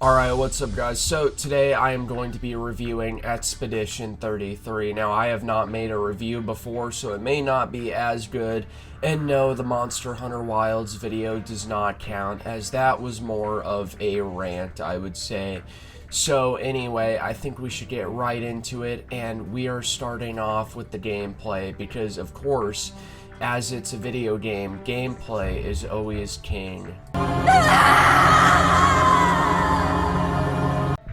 Alright, what's up guys? So today I am going to be reviewing Expedition 33. Now I have not made a review before, so it may not be as good. And no, the Monster Hunter Wilds video does not count, as that was more of a rant, I would say. So anyway, I think we should get right into it, and we are starting off with the gameplay, because of course, as it's a video game, gameplay is always king.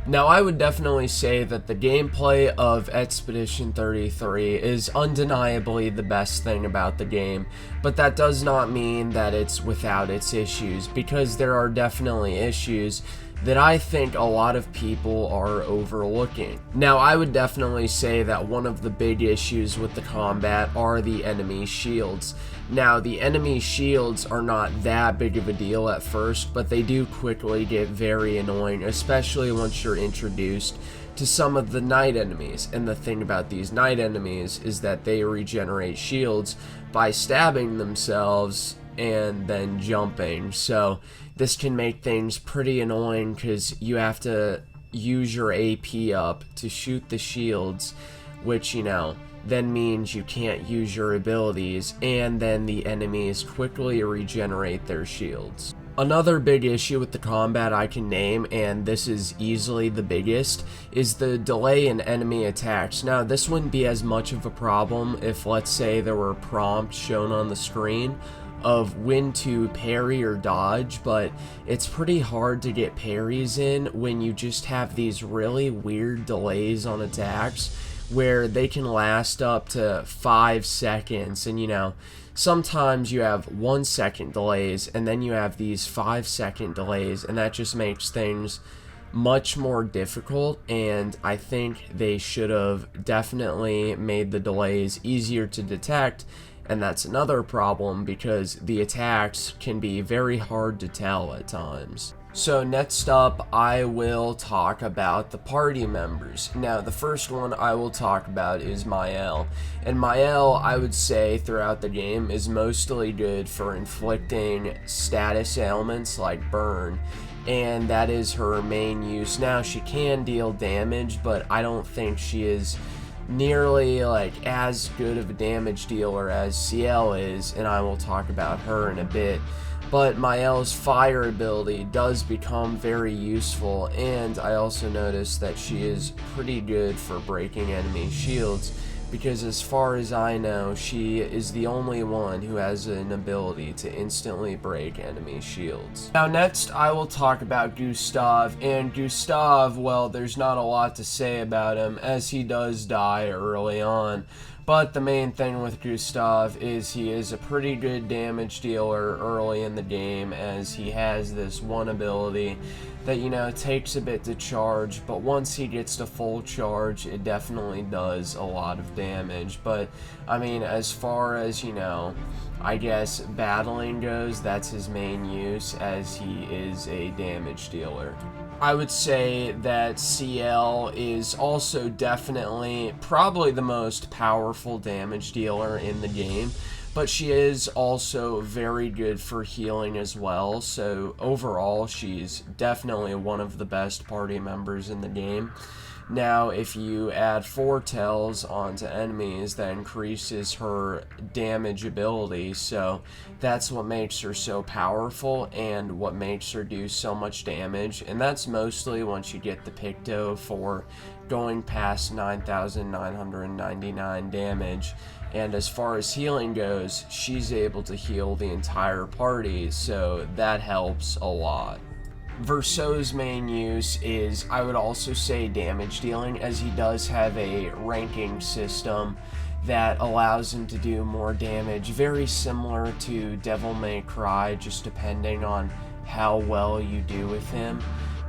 Now, I would definitely say that the gameplay of Expedition 33 is undeniably the best thing about the game, but that does not mean that it's without its issues, because there are definitely issues that I think a lot of people are overlooking. Now, I would definitely say that one of the big issues with the combat are the enemy shields. Now, the enemy shields are not that big of a deal at first, but they do quickly get very annoying, especially once you're introduced to some of the night enemies. And the thing about these night enemies is that they regenerate shields by stabbing themselves and then jumping. So this can make things pretty annoying because you have to use your AP up to shoot the shields, which, you know, then means you can't use your abilities, and then the enemies quickly regenerate their shields. Another big issue with the combat I can name, and this is easily the biggest, is the delay in enemy attacks. Now, this wouldn't be as much of a problem if, let's say, there were prompts shown on the screen of when to parry or dodge, but it's pretty hard to get parries in when you just have these really weird delays on attacks where they can last up to 5 seconds, and you know, sometimes you have 1 second delays and then you have these 5-second delays, and that just makes things much more difficult. And I think they should have definitely made the delays easier to detect, and that's another problem because the attacks can be very hard to tell at times. So next up, I will talk about the party members. Now, the first one I will talk about is Mael. And Mael, I would say, throughout the game, is mostly good for inflicting status ailments like burn, and that is her main use. Now, she can deal damage, but I don't think she is nearly like as good of a damage dealer as Ciel is, and I will talk about her in a bit. But Mael's fire ability does become very useful, and I also noticed that she is pretty good for breaking enemy shields, because as far as I know, she is the only one who has an ability to instantly break enemy shields. Now next, I will talk about Gustav, and Gustav, well, there's not a lot to say about him, as he does die early on. But the main thing with Gustav is he is a pretty good damage dealer early in the game, as he has this one ability that, you know, takes a bit to charge, but once he gets to full charge, it definitely does a lot of damage. But, I mean, as far as, you know, I guess battling goes, that's his main use, as he is a damage dealer. I would say that Ciel is also definitely probably the most powerful damage dealer in the game, but she is also very good for healing as well, so overall she's definitely one of the best party members in the game. Now, if you add foretells onto enemies, that increases her damage ability, so that's what makes her so powerful and what makes her do so much damage, and that's mostly once you get the Picto for going past 9,999 damage. And as far as healing goes, she's able to heal the entire party, so that helps a lot. Verso's main use is, I would also say, damage dealing, as he does have a ranking system that allows him to do more damage, very similar to Devil May Cry, just depending on how well you do with him.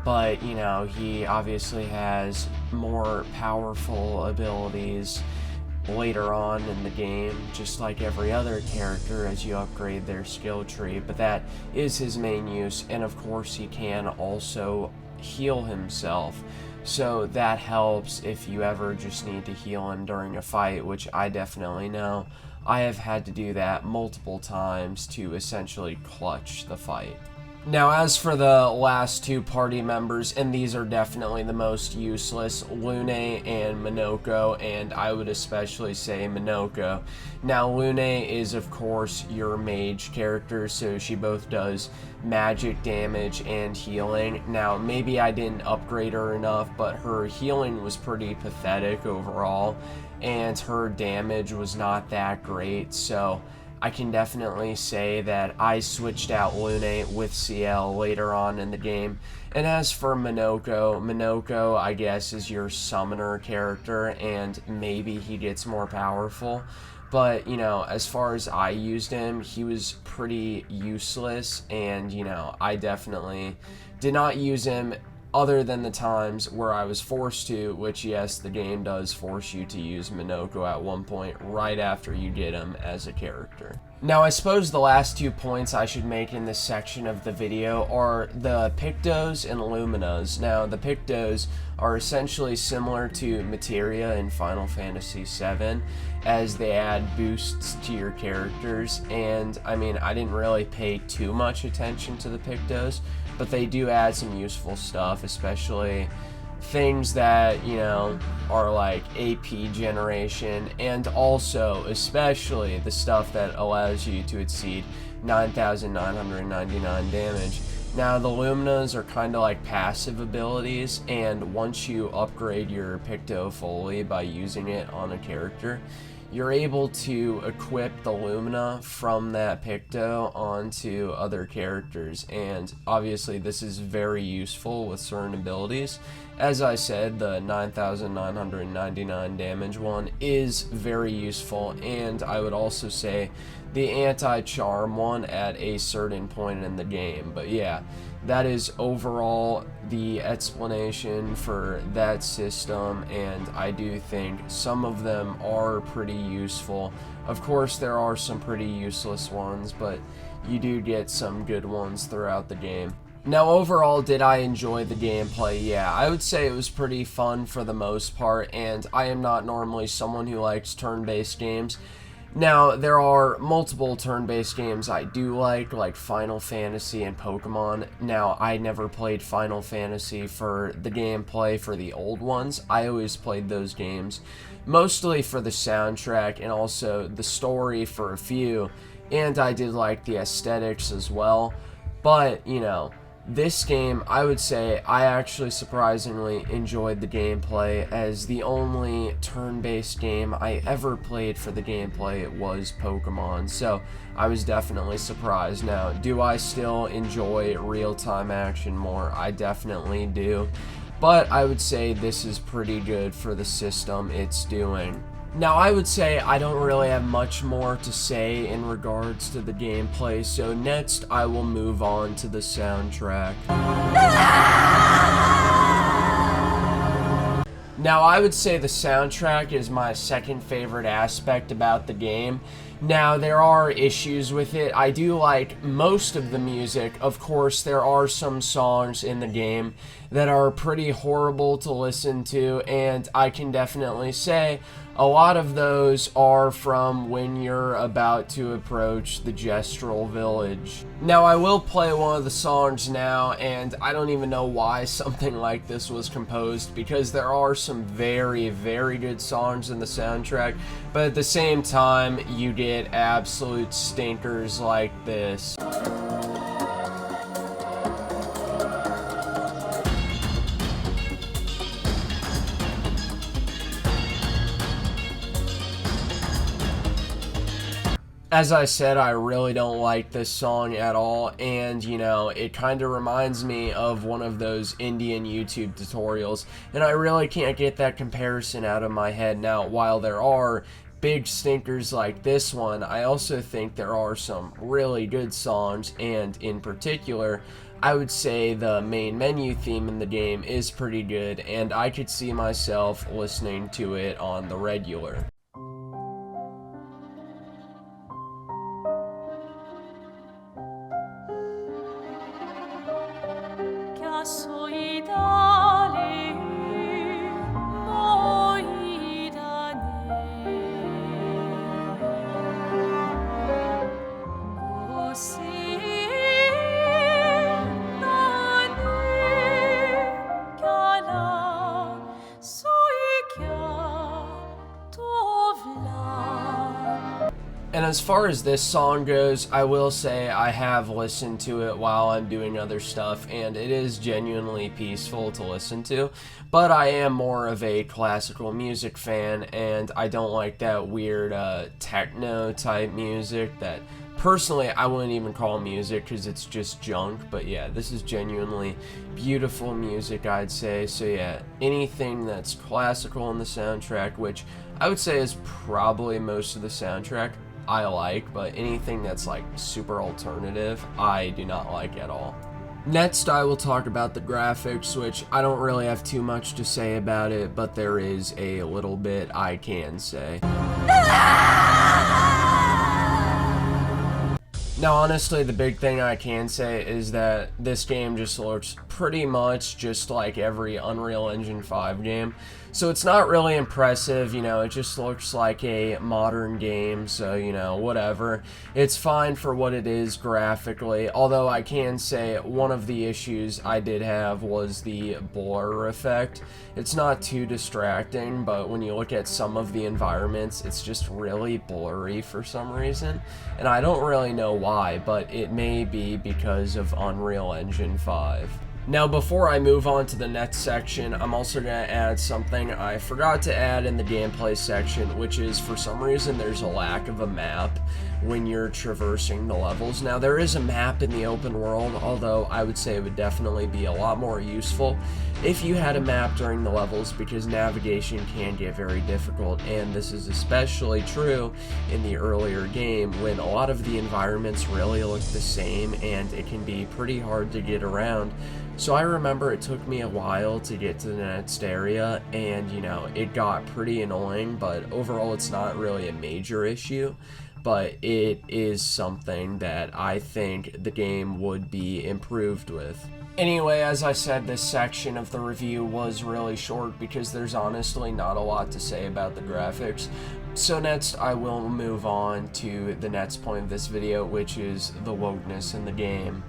But, you know, he obviously has more powerful abilities later on in the game, just like every other character as you upgrade their skill tree, but that is his main use. And of course he can also heal himself, so that helps if you ever just need to heal him during a fight, which I definitely know I have had to do that multiple times to essentially clutch the fight. Now, as for the last two party members, and these are definitely the most useless, Lune and Minoko, and I would especially say Minoko. Now, Lune is, of course, your mage character, so she both does magic damage and healing. Now, maybe I didn't upgrade her enough, but her healing was pretty pathetic overall, and her damage was not that great, so I can definitely say that I switched out Lune with CL later on in the game. And as for Minoko, Minoko, I guess, is your summoner character, and maybe he gets more powerful. But, you know, as far as I used him, he was pretty useless, and, you know, I definitely did not use him other than the times where I was forced to, which, yes, the game does force you to use Minoko at one point right after you get him as a character. Now, I suppose the last 2 points I should make in this section of the video are the Pictos and Luminas. Now, the Pictos are essentially similar to Materia in Final Fantasy VII, as they add boosts to your characters, and I mean, I didn't really pay too much attention to the Pictos, but they do add some useful stuff, especially things that, you know, are like AP generation, and also especially the stuff that allows you to exceed 9,999 damage. Now, the Luminas are kind of like passive abilities, and once you upgrade your Picto fully by using it on a character, you're able to equip the Lumina from that Picto onto other characters, and obviously this is very useful with certain abilities. As I said, the 9,999 damage one is very useful, and I would also say the anti-charm one at a certain point in the game. But yeah, that is overall the explanation for that system, and I do think some of them are pretty useful. Of course, there are some pretty useless ones, but you do get some good ones throughout the game. Now, overall, did I enjoy the gameplay? Yeah, I would say it was pretty fun for the most part, and I am not normally someone who likes turn-based games. Now, there are multiple turn-based games I do like Final Fantasy and Pokemon. Now, I never played Final Fantasy for the gameplay for the old ones. I always played those games mostly for the soundtrack and also the story for a few, and I did like the aesthetics as well. But, you know, this game, I would say I actually surprisingly enjoyed the gameplay, as the only turn-based game I ever played for the gameplay was Pokemon, so I was definitely surprised. Now, do I still enjoy real-time action more? I definitely do, but I would say this is pretty good for the system it's doing. Now, I would say I don't really have much more to say in regards to the gameplay, so next I will move on to the soundtrack. Now, I would say the soundtrack is my second favorite aspect about the game. Now, there are issues with it. I do like most of the music. Of course, there are some songs in the game that are pretty horrible to listen to, and I can definitely say a lot of those are from when you're about to approach the Gestral Village. Now, I will play one of the songs now, and I don't even know why something like this was composed, because there are some very, very good songs in the soundtrack, but at the same time, you get absolute stinkers like this. As I said, I really don't like this song at all, and, you know, it kind of reminds me of one of those Indian YouTube tutorials, and I really can't get that comparison out of my head. Now, while there are big stinkers like this one, I also think there are some really good songs, and in particular, I would say the main menu theme in the game is pretty good, and I could see myself listening to it on the regular. And as far as this song goes, I will say I have listened to it while I'm doing other stuff, and it is genuinely peaceful to listen to. But I am more of a classical music fan, and I don't like that weird techno type music that personally I wouldn't even call music because it's just junk. But yeah, this is genuinely beautiful music, I'd say. So yeah, anything that's classical in the soundtrack, which I would say is probably most of the soundtrack, I like, but anything that's like super alternative, I do not like at all. Next, I will talk about the graphics, which I don't really have too much to say about it, but there is a little bit I can say. Now, honestly, the big thing I can say is that this game just looks pretty much just like every Unreal Engine 5 game. So it's not really impressive, you know, it just looks like a modern game, so, you know, whatever. It's fine for what it is graphically, although I can say one of the issues I did have was the blur effect. It's not too distracting, but when you look at some of the environments, it's just really blurry for some reason, and I don't really know why, but it may be because of Unreal Engine 5. Now, before I move on to the next section, I'm also going to add something I forgot to add in the gameplay section, which is, for some reason, there's a lack of a map when you're traversing the levels. Now, there is a map in the open world, although I would say it would definitely be a lot more useful if you had a map during the levels, because navigation can get very difficult, and this is especially true in the earlier game when a lot of the environments really look the same and it can be pretty hard to get around. So I remember it took me a while to get to the next area, and you know, it got pretty annoying, but overall it's not really a major issue, but it is something that I think the game would be improved with. Anyway, as I said, this section of the review was really short because there's honestly not a lot to say about the graphics. So next, I will move on to the next point of this video, which is the wokeness in the game.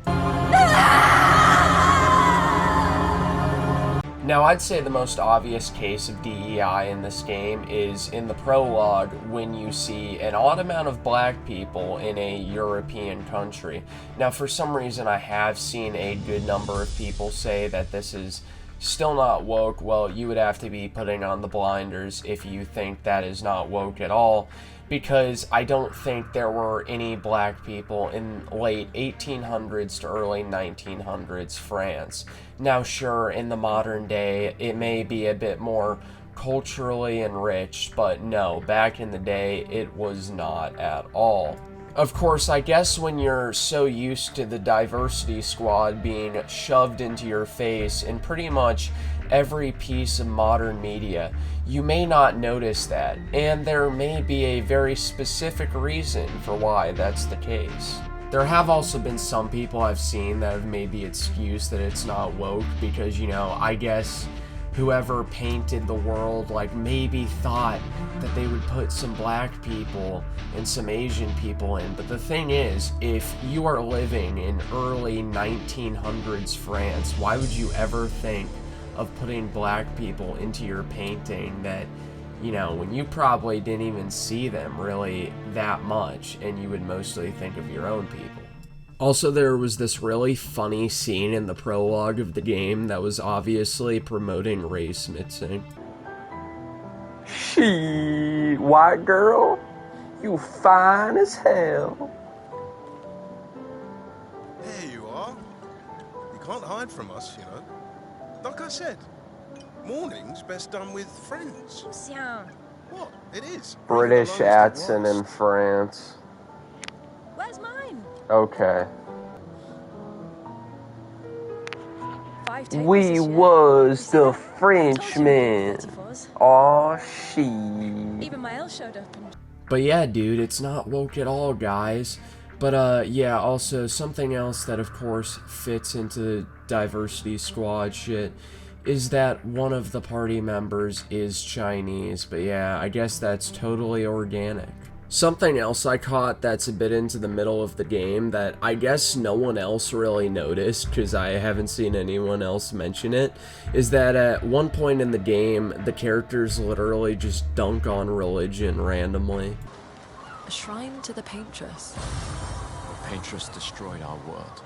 Now, I'd say the most obvious case of DEI in this game is in the prologue when you see an odd amount of black people in a European country. Now, for some reason, I have seen a good number of people say that this is still not woke. Well, you would have to be putting on the blinders if you think that is not woke at all, because I don't think there were any black people in late 1800s to early 1900s France. Now, sure, in the modern day, it may be a bit more culturally enriched, but no, back in the day, it was not at all. Of course, I guess when you're so used to the diversity squad being shoved into your face in pretty much every piece of modern media, you may not notice that, and there may be a very specific reason for why that's the case. There have also been some people I've seen that have made the excuse that it's not woke because, you know, I guess whoever painted the world like maybe thought that they would put some black people and some Asian people in. But the thing is, if you are living in early 1900s France, why would you ever think of putting black people into your painting that, you know, when you probably didn't even see them really that much and you would mostly think of your own people? Also, there was this really funny scene in the prologue of the game that was obviously promoting race mixing. She, white girl, you fine as hell. There you are. You can't hide from us, you know. Like I said, morning's best done with friends. What? It is. British accent in France. Where's mine? Okay. We We was the Frenchmen. Aw, she. Even my L showed up. But yeah, dude, it's not woke at all, guys. But yeah, also something else that of course fits into the diversity squad shit is that one of the party members is Chinese. But yeah, I guess that's totally organic. Something else I caught that's a bit into the middle of the game that I guess no one else really noticed, because I haven't seen anyone else mention it, is that at one point in the game, the characters literally just dunk on religion randomly. A shrine to the Paintress. The Paintress destroyed our world.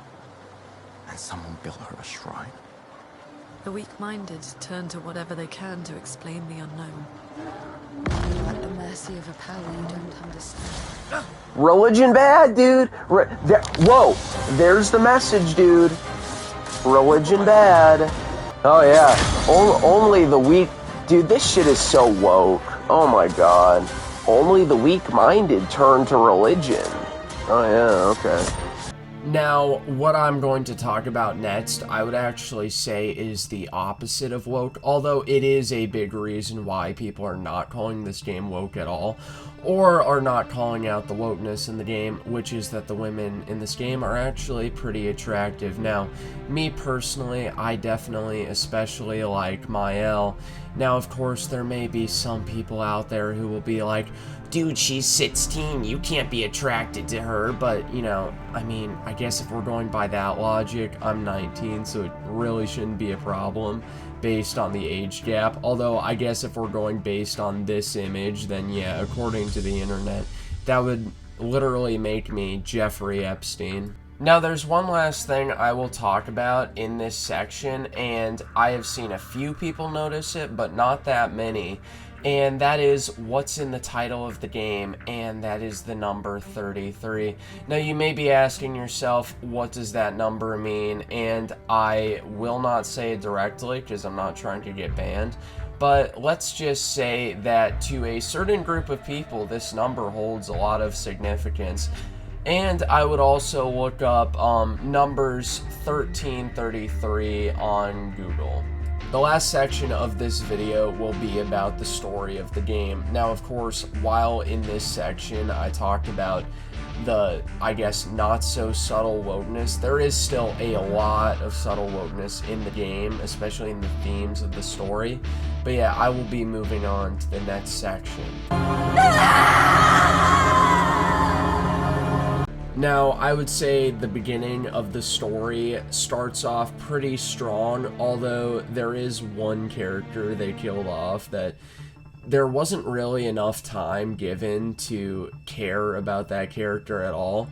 And someone built her a shrine. The weak-minded turn to whatever they can to explain the unknown. You're at the mercy of a power you don't understand. Religion bad, dude. Whoa, there's the message, dude. Religion bad. Oh yeah, only the weak. Dude, this shit is so woke. Oh my god. Only the weak-minded turn to religion. Oh yeah, okay. Now, what I'm going to talk about next, I would actually say is the opposite of woke, although it is a big reason why people are not calling this game woke at all, or are not calling out the wokeness in the game, which is that the women in this game are actually pretty attractive. Now, me personally, I definitely especially like Mael. Now, of course, there may be some people out there who will be like, dude, she's 16, you can't be attracted to her, but, you know, I mean, I guess if we're going by that logic, I'm 19, so it really shouldn't be a problem based on the age gap, although I guess if we're going based on this image, then yeah, according to the internet, that would literally make me Jeffrey Epstein. Now, there's one last thing I will talk about in this section, and I have seen a few people notice it, but not that many. And that is what's in the title of the game, and that is the number 33. Now, you may be asking yourself, what does that number mean? And I will not say it directly, because I'm not trying to get banned. But let's just say that to a certain group of people, this number holds a lot of significance. And I would also look up numbers 1333 on Google. The last section of this video will be about the story of the game. Now, of course, while in this section I talked about the, I guess, not so subtle wokeness, there is still a lot of subtle wokeness in the game, especially in the themes of the story. But yeah, I will be moving on to the next section. Now, I would say the beginning of the story starts off pretty strong, although there is one character they killed off that there wasn't really enough time given to care about that character at all.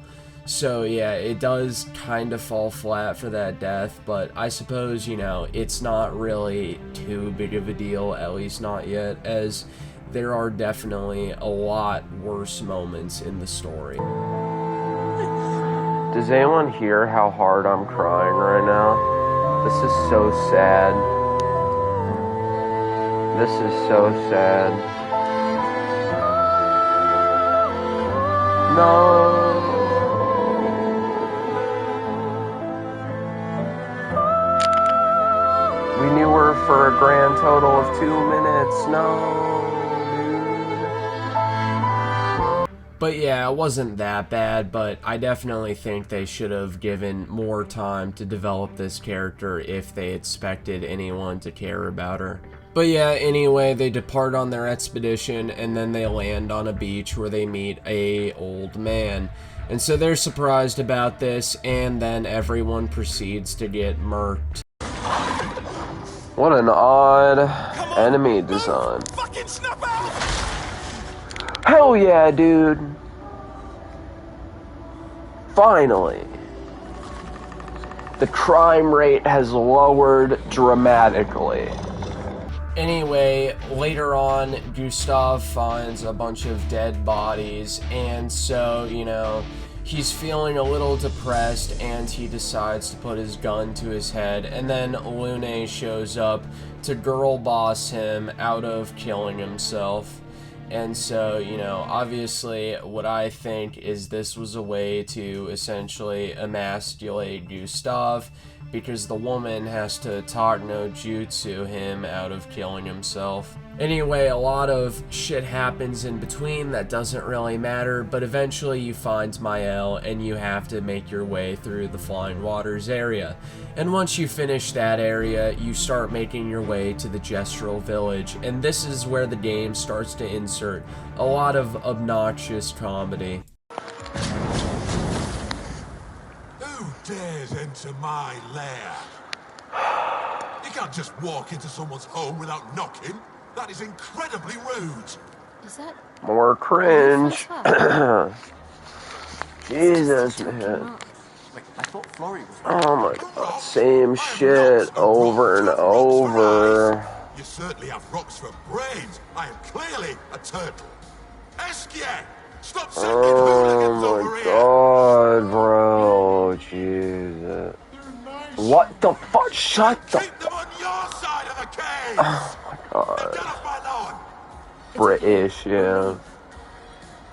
So yeah, it does kind of fall flat for that death, but I suppose, you know, it's not really too big of a deal, at least not yet, as there are definitely a lot worse moments in the story. Does anyone hear how hard I'm crying right now? This is so sad. This is so sad. No. We knew her for a grand total of 2 minutes. No. But yeah, it wasn't that bad, but I definitely think they should have given more time to develop this character if they expected anyone to care about her. But yeah, anyway, they depart on their expedition, and then they land on a beach where they meet a old man. And so they're surprised about this, and then everyone proceeds to get murked. What an odd enemy design. Fucking snap out! Hell yeah, dude. Finally. The crime rate has lowered dramatically. Anyway, later on, Gustav finds a bunch of dead bodies, and so, you know, he's feeling a little depressed, and he decides to put his gun to his head, and then Lune shows up to girl boss him out of killing himself. And so, you know, obviously what I think is this was a way to essentially emasculate Gustav, because the woman has to talk no jutsu him out of killing himself. Anyway, a lot of shit happens in between that doesn't really matter, but eventually you find Mael and you have to make your way through the Flying Waters area. And once you finish that area, you start making your way to the Gestural Village, and this is where the game starts to insert a lot of obnoxious comedy. Who dares enter my lair? You can't just walk into someone's home without knocking. That is incredibly rude. Is that... More cringe. Jesus, man. Wait, I thought Florrie was... Oh my god, same shit over and over. You certainly have rocks for brains. I am clearly a turtle. Eskia! Stop sending hooligans Oh over my here! god, bro. Jesus. What the fuck? Shut the Keep them on your side of the cage! Oh my god. Get off my lawn! British, yeah.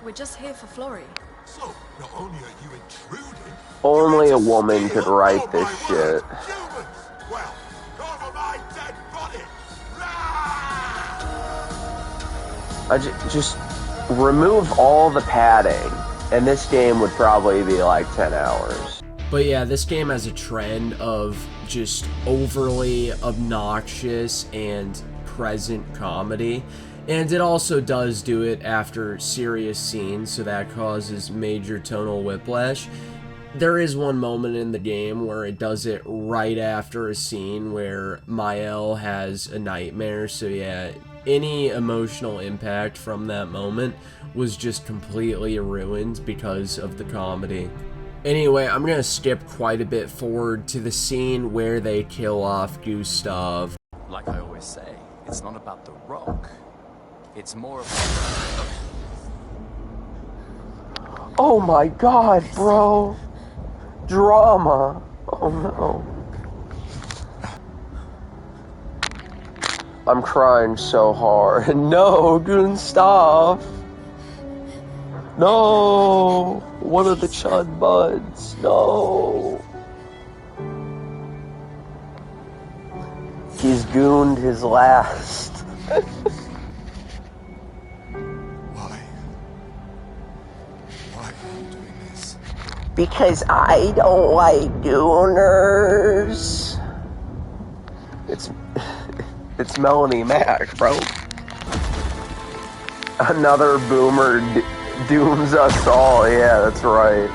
We're just here for Florrie. So, not only are you intruding... Only a woman could write this shit. Humans! Well, over my dead body! Just remove all the padding, and this game would probably be like 10 hours. But yeah, this game has a trend of just overly obnoxious and present comedy. And it also does do it after serious scenes, so that causes major tonal whiplash. There is one moment in the game where it does it right after a scene where Mael has a nightmare, so yeah, any emotional impact from that moment was just completely ruined because of the comedy. Anyway, I'm gonna skip quite a bit forward to the scene where they kill off Gustav. Like I always say, it's not about the rock. It's more about... Oh my god, bro. Drama. Oh no. I'm crying so hard. No, Gustav. No. One of the Chud Buds. No. He's gooned his last. Why are you doing this? Because I don't like gooners. It's Melanie Mac, bro. Another boomer dooms us all. Yeah, that's right.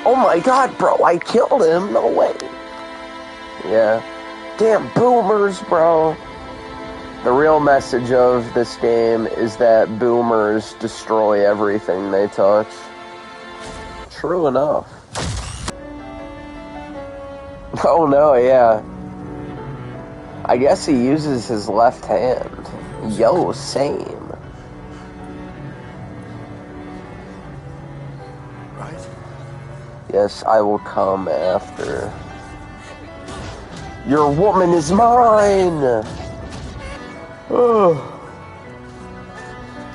Oh my god, bro, I killed him. No way. Yeah. Damn boomers, bro. The real message of this game is that boomers destroy everything they touch. True enough. Oh no, yeah. I guess he uses his left hand. Yo, same. Right? Yes, I will come after. Your woman is mine! Oh.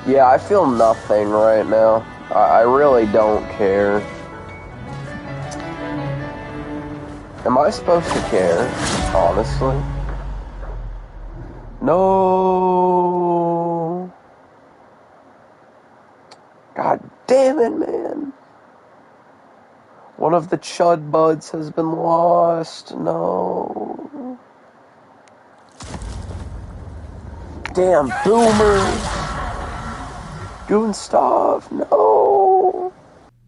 Yeah, I feel nothing right now. I really don't care. Am I supposed to care? Honestly? No. God damn it, man. One of the Chud Buds has been lost. No. Damn boomers. Gustav, no.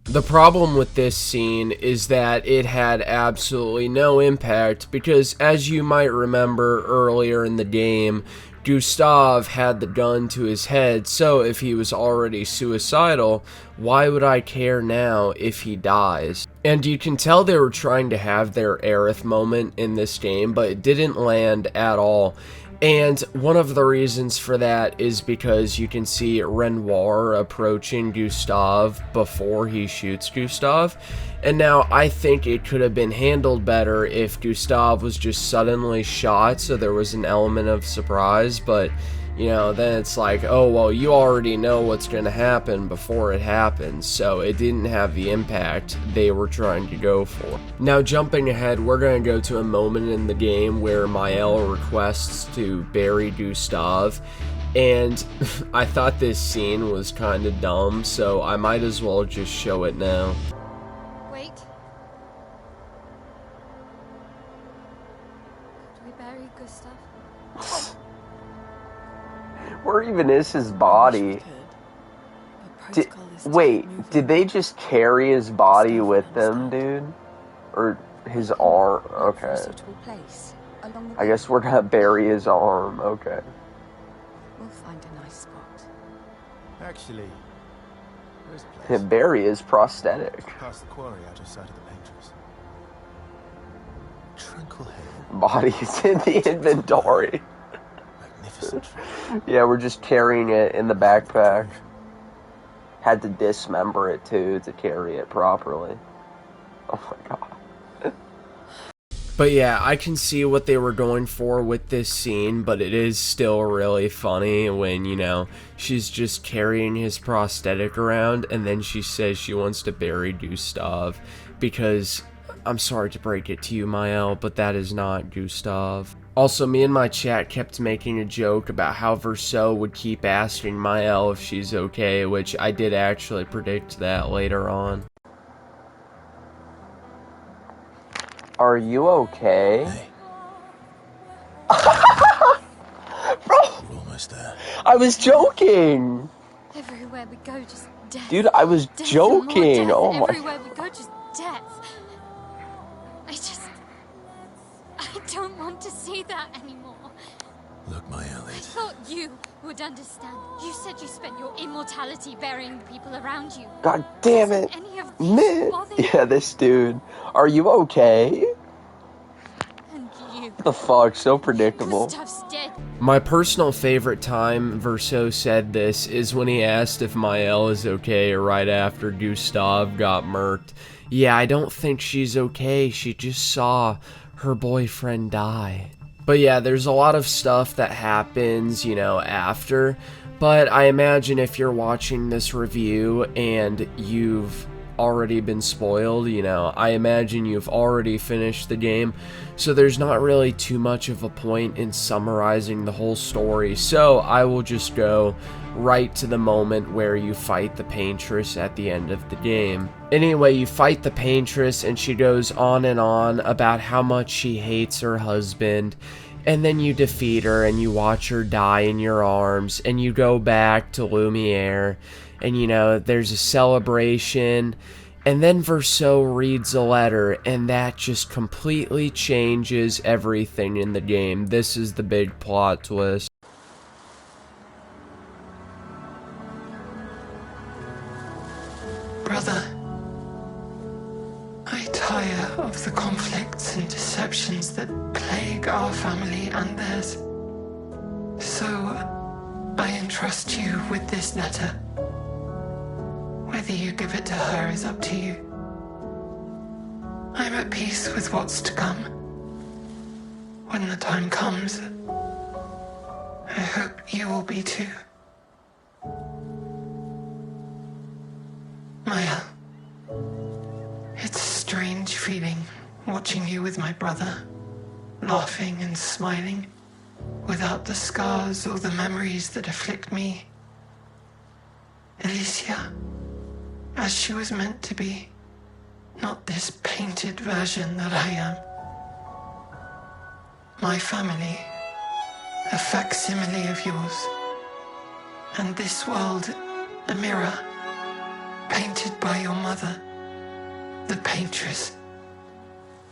The problem with this scene is that it had absolutely no impact because, as you might remember earlier in the game, Gustav had the gun to his head, so if he was already suicidal, why would I care now if he dies? And you can tell they were trying to have their Aerith moment in this game, but it didn't land at all. And one of the reasons for that is because you can see Renoir approaching Gustav before he shoots Gustav. And now I think it could have been handled better if Gustav was just suddenly shot, so there was an element of surprise, but you know, then it's like, oh, well, you already know what's going to happen before it happens, so it didn't have the impact they were trying to go for. Now, jumping ahead, we're going to go to a moment in the game where Mael requests to bury Gustav, and I thought this scene was kind of dumb, so I might as well just show it now. Wait. Could we bury Gustav? Where even is his body? Wait, did they just carry his body with them, dude? Or his arm? Okay. I guess we're gonna bury his arm, okay. We'll find a nice spot. Actually, where's the place? Barry is prosthetic. Past the quarry, out of sight of the painters. Tranquil Hill. Bodies in the inventory. Magnificent. Yeah, we're just carrying it in the backpack. Had to dismember it too to carry it properly. Oh my god. But yeah, I can see what they were going for with this scene, but it is still really funny when, you know, she's just carrying his prosthetic around and then she says she wants to bury Gustav because, I'm sorry to break it to you, Mael, but that is not Gustav. Also, me and my chat kept making a joke about how Verso would keep asking Mael if she's okay, which I did actually predict that later on. Are you okay? Hey. Bro, We're almost there. I was joking. Everywhere we go, just death. Dude, I was Death joking. And more death. Oh my. Everywhere we go, just death. I don't want to see that anymore. Look, my I Elliot. thought you would understand. You said you spent your immortality burying the people around you. God damn it. Doesn't any of this Man. bother you? Yeah, this dude. Are you okay? And you. What the fuck? So predictable. Gustav's dead. My personal favorite time Verso said this is when he asked if Mael is okay right after Gustav got murked. Yeah, I don't think she's okay. She just saw her boyfriend die. But yeah, there's a lot of stuff that happens, you know, after. But I imagine if you're watching this review and you've already been spoiled, you know, I imagine you've already finished the game. So there's not really too much of a point in summarizing the whole story. So I will just go right to the moment where you fight the Paintress at the end of the game. Anyway, you fight the Paintress and she goes on and on about how much she hates her husband, and then you defeat her and you watch her die in your arms, and you go back to Lumiere, and you know, there's a celebration, and then Verso reads a letter, and that just completely changes everything in the game. This is the big plot twist. Brother, I tire of the conflicts and deceptions that plague our family and theirs. So, I entrust you with this letter. Whether you give it to her is up to you. I'm at peace with what's to come. When the time comes, I hope you will be too. Maya, it's a strange feeling watching you with my brother, laughing and smiling, without the scars or the memories that afflict me. Alicia, as she was meant to be, not this painted version that I am. My family, a facsimile of yours, and this world, a mirror, painted by your mother, the Paintress,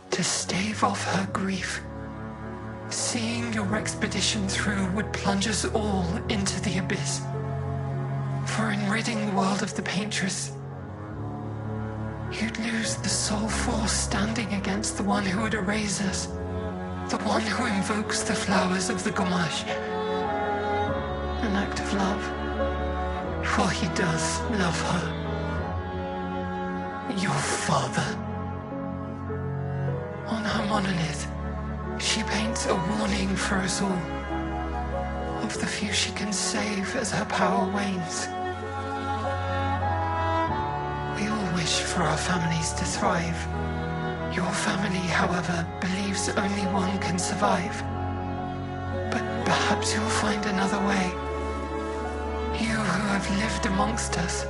to stave off her grief. Seeing your expedition through would plunge us all into the abyss. For in ridding the world of the Paintress, you'd lose the sole force standing against the one who would erase us, the one who invokes the flowers of the Gamash. An act of love, for he does love her. Your father. On her monolith, she paints a warning for us all, of the few she can save as her power wanes. We all wish for our families to thrive. Your family, however, believes only one can survive. But perhaps you'll find another way. You who have lived amongst us,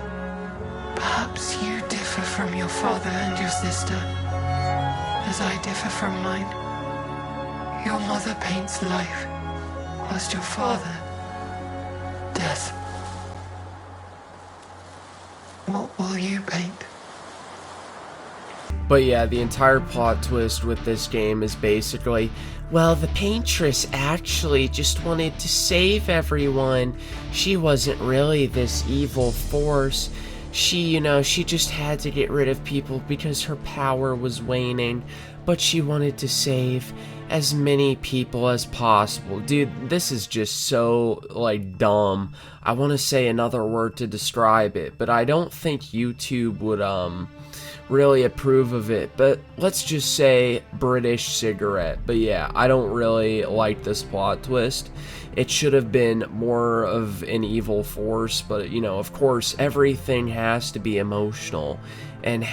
perhaps you differ from your father and your sister, as I differ from mine. Your mother paints life, whilst your father, death. What will you paint? But yeah, the entire plot twist with this game is basically, well, the Paintress actually just wanted to save everyone. She wasn't really this evil force. She just had to get rid of people because her power was waning, but she wanted to save as many people as possible. Dude, this is just so, like, dumb. I want to say another word to describe it, but I don't think YouTube would, really approve of it, but let's just say British cigarette. But yeah, I don't really like this plot twist. It should have been more of an evil force, but of course everything has to be emotional, and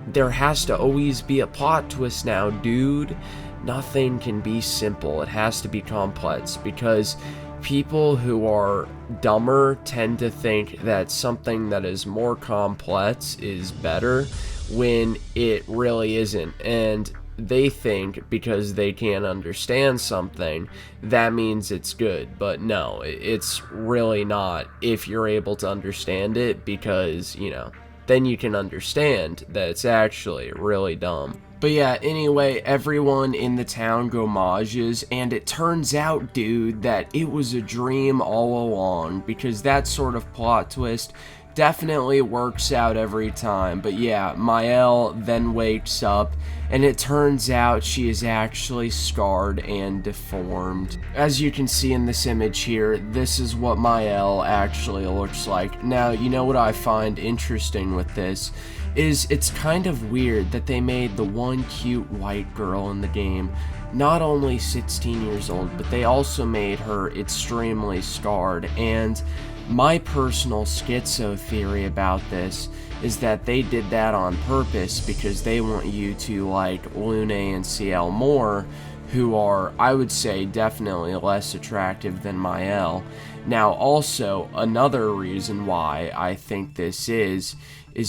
there has to always be a plot twist now, dude. Nothing can be simple. It has to be complex, because people who are dumber tend to think that something that is more complex is better, when it really isn't. And they think because they can't understand something, that means it's good. But no, it's really not if you're able to understand it, because, then you can understand that it's actually really dumb. But yeah, anyway, everyone in the town gomages, and it turns out, dude, that it was a dream all along, because that sort of plot twist definitely works out every time. But yeah, Mael then wakes up, and it turns out she is actually scarred and deformed. As you can see in this image here, this is what Mael actually looks like. Now, you know what I find interesting with this is it's kind of weird that they made the one cute white girl in the game not only 16 years old, but they also made her extremely scarred. And my personal schizo theory about this is that they did that on purpose because they want you to like Lune and Ciel more, who are, I would say, definitely less attractive than Mael. Now, also, another reason why I think this is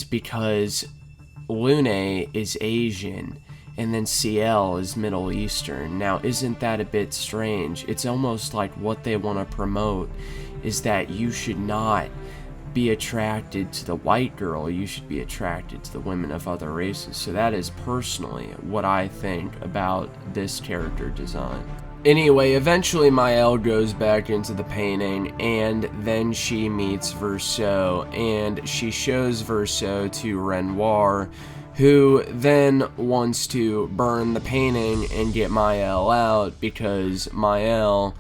because Lune is Asian, and then Ciel is Middle Eastern. Now, isn't that a bit strange? It's almost like what they want to promote is that you should not be attracted to the white girl, you should be attracted to the women of other races. So that is personally what I think about this character design. Anyway, eventually Mael goes back into the painting, and then she meets Verso, and she shows Verso to Renoir, who then wants to burn the painting and get Mael out, because Mael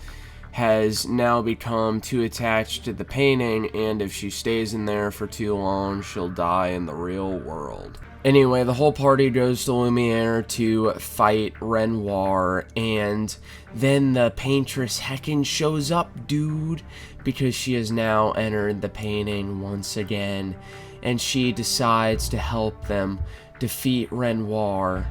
has now become too attached to the painting, and if she stays in there for too long, she'll die in the real world. Anyway, the whole party goes to Lumiere to fight Renoir, and then the Paintress heckin' shows up, dude, because she has now entered the painting once again, and she decides to help them defeat Renoir.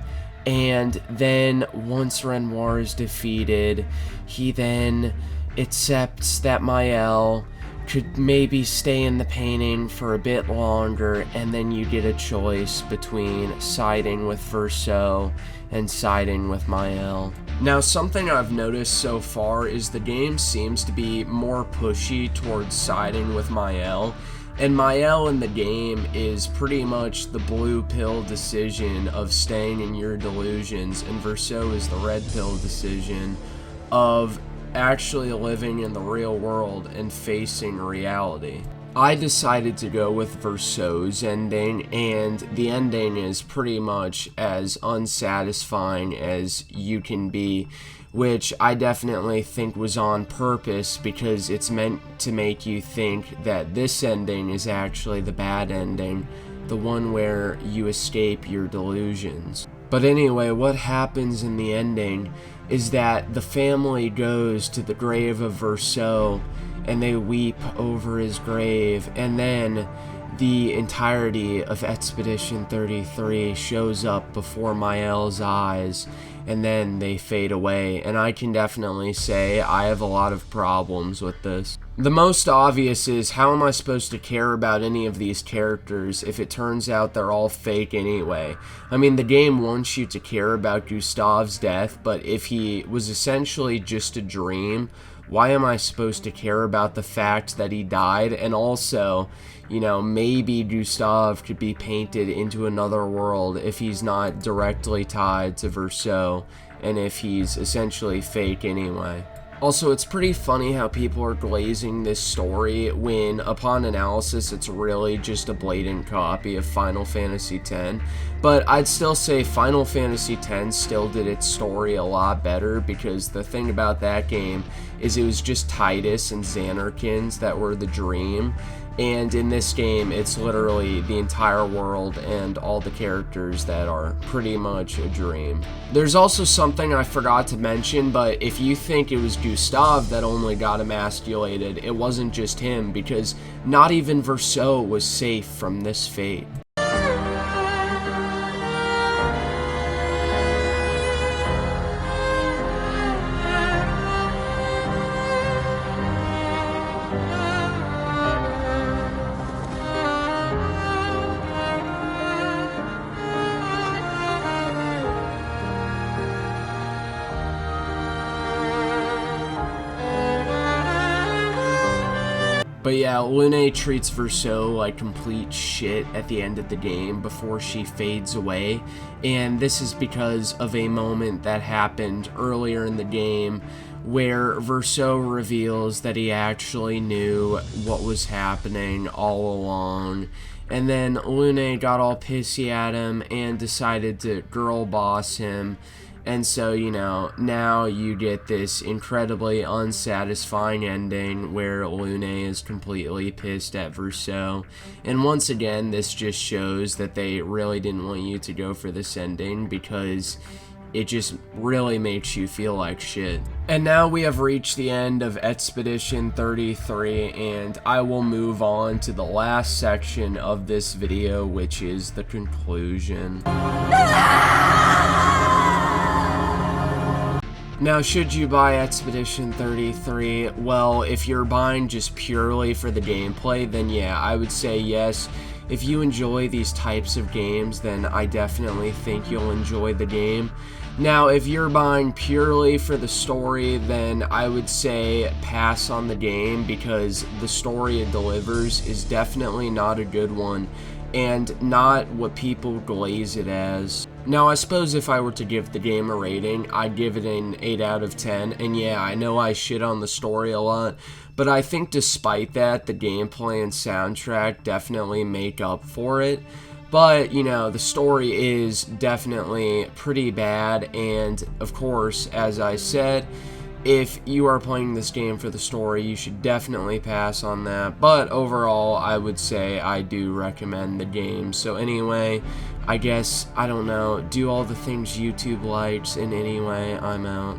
And then once Renoir is defeated, he then accepts that Mael could maybe stay in the painting for a bit longer, and then you get a choice between siding with Verso and siding with Mael. Now, something I've noticed so far is the game seems to be more pushy towards siding with Mael, and Mael in the game is pretty much the blue pill decision of staying in your delusions, and Verso is the red pill decision of actually living in the real world and facing reality. I decided to go with Verso's ending, and the ending is pretty much as unsatisfying as you can be, which I definitely think was on purpose because it's meant to make you think that this ending is actually the bad ending, the one where you escape your delusions. But anyway, what happens in the ending is that the family goes to the grave of Verso and they weep over his grave, and then the entirety of Expedition 33 shows up before Mael's eyes, and then they fade away, and I can definitely say I have a lot of problems with this. The most obvious is, how am I supposed to care about any of these characters if it turns out they're all fake anyway? I mean, the game wants you to care about Gustave's death, but if he was essentially just a dream, why am I supposed to care about the fact that he died? And also, you know, maybe Gustave could be painted into another world if he's not directly tied to Verceau, and if he's essentially fake anyway. Also, it's pretty funny how people are glazing this story when, upon analysis, it's really just a blatant copy of Final Fantasy X. But I'd still say Final Fantasy X still did its story a lot better, because the thing about that game is it was just Tidus and Xanarkins that were the dream. And in this game, it's literally the entire world and all the characters that are pretty much a dream. There's also something I forgot to mention, but if you think it was Gustave that only got emasculated, it wasn't just him, because not even Verceau was safe from this fate. But yeah, Lune treats Verceau like complete shit at the end of the game before she fades away, and this is because of a moment that happened earlier in the game where Verceau reveals that he actually knew what was happening all along. And then Lune got all pissy at him and decided to girl boss him. And so, you know, now you get this incredibly unsatisfying ending where Lune is completely pissed at Verceau. And once again, this just shows that they really didn't want you to go for this ending, because it just really makes you feel like shit. And now we have reached the end of Expedition 33, and I will move on to the last section of this video, which is the conclusion. Now, should you buy Expedition 33? Well, if you're buying just purely for the gameplay, then yeah, I would say yes. If you enjoy these types of games, then I definitely think you'll enjoy the game. Now, if you're buying purely for the story, then I would say pass on the game, because the story it delivers is definitely not a good one, and not what people glaze it as. Now, I suppose if I were to give the game a rating, I'd give it an 8 out of 10, and yeah, I know I shit on the story a lot, but I think despite that, the gameplay and soundtrack definitely make up for it. But, you know, the story is definitely pretty bad, and of course, as I said, if you are playing this game for the story, you should definitely pass on that. But overall, I would say I do recommend the game. So anyway, I guess, I don't know, do all the things YouTube likes, and anyway, I'm out.